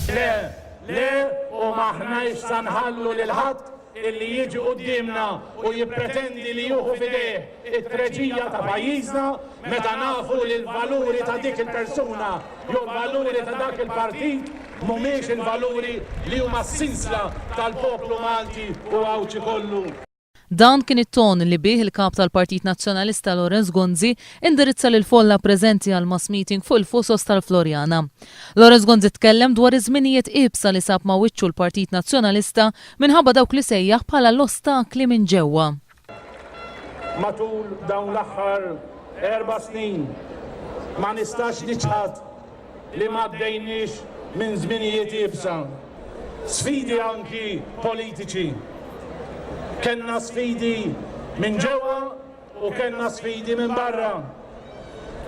Le, u maħnajx sanħallu l-ħadd illi jiġi qudiemna u jippretendi li juhu fideh it-treġija ta' pajjiżna meta nafu li l-valuri ta' dik il-persuna jew l-valuri ta' dak il-partit mhumiex il-valuri li huma s-sinsla tal-poplu Malti u għawċi kollu. Dan kien it-ton li bih il-kap tal-Partit Nazzjonalista Lorenz Gonzi indirizza lil folla preżenti għal mass meeting fuq il-Fusos tal-Florjana. Lorenz Gonzi tkellem dwar iż-żminijiet ibsa li sab ma' wiċċu l-Partit Nazzjonalista minħabba dawk li sejjaħ bħala l-ostakli minn ġewwa. Matul dawn l-aħħar 4 snin ma nistax niċħad li ma għaddejniex minn żminijiet ibsa. Sfidi anki politiċi. Kenna sfidi minn ġewwa u kenna sfidi minn barra.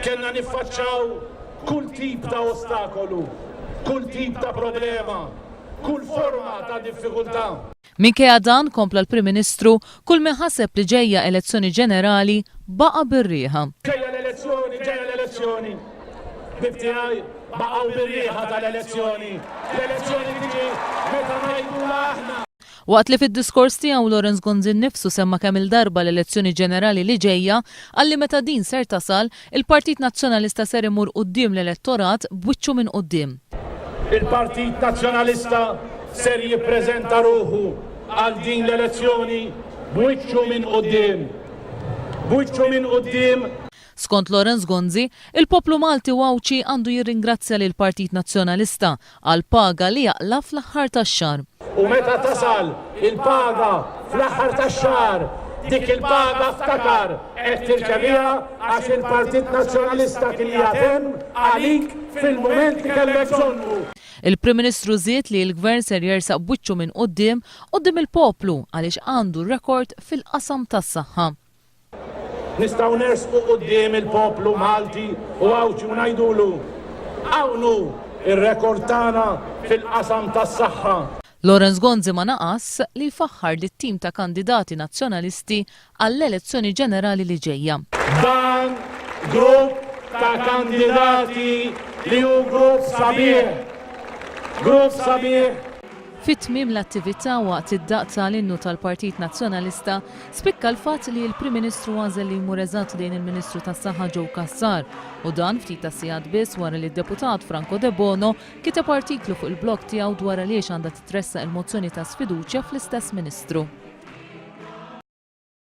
Kenna niffaċċaw kull tip ta' ostakolu, kull tip ta' problema, kull forma ta' diffikultà. Minkejja dan kompla l-Prim Ministru kull min ħaseb li ġejja elezzjoni ġenerali baqa' bir-rieħa. Ġejja l-elezzjoni. Bibtiegħi baqgħu bir-rieħa tal-elezzjoni. L-elezzjoni tiġi meta ngħidu aħna. Waqt li fid-diskors tiegħu Lorenz Gonzi nnifsu semma kemm il-darba l-elezzjoni ġenerali li ġejja għalli meta din ser tasal il-Partit Nazzjonalista ser imur quddiem l-elettorat b'wiċċu minn quddiem. Il-Partit Nazzjonalista ser jippreżenta ruħu għal din l-elezzjoni b'wiċċu minn quddiem. B'wiċċu minn quddiem. Skont Lorenz Gonzi, il-poplu Malti Wawċi għandu jirringrazzja lil Partit Nazzjonalista għal paga li jaqla fl-aħħar tax-xahar. U meta tasal il-paga fl-aħħar tax-xahar, dik il-paga ftakar qed tirċeviha għax il-Partit Nazzjonalista kien jagħtem għalik fil-mument li kellek bżonnu. Il-Prim Ministru żied li l-Gvern ser jersaq b'wiċċu minn quddiem il-poplu għaliex għandu rekord fil-qasam tas-saħħa. Nistgħu nersqu quddiem il-poplu Malti u Għawċi u ngħidulu hawnhu ir-rekord tagħna fil-qasam tas-saħħa. Lorenz Gonzi ma naqas li jfaħħar li t-tim ta' kandidati nazzjonalisti għall-elezzjoni ġenerali li ġejja. Dan grupp ta' kandidati li hu grupp sabiħ. Grupp sabiħ. Fit-tmiem l-attività waqt id-daq tal-innu tal-Partit Nazzjonalista spikka l-fatt li l-Prim Ministru għażel li jmur eżatt lejn il-Ministru tas-Saħħa Joe Cassar u dan ftit ta' sigħat biss wara li d-deputat Franco De Bono kiteb artiklu fuq il-blog tiegħu dwar għaliex għandha titressaq il-mozzjoni ta' sfiduċja fl-istess Ministru.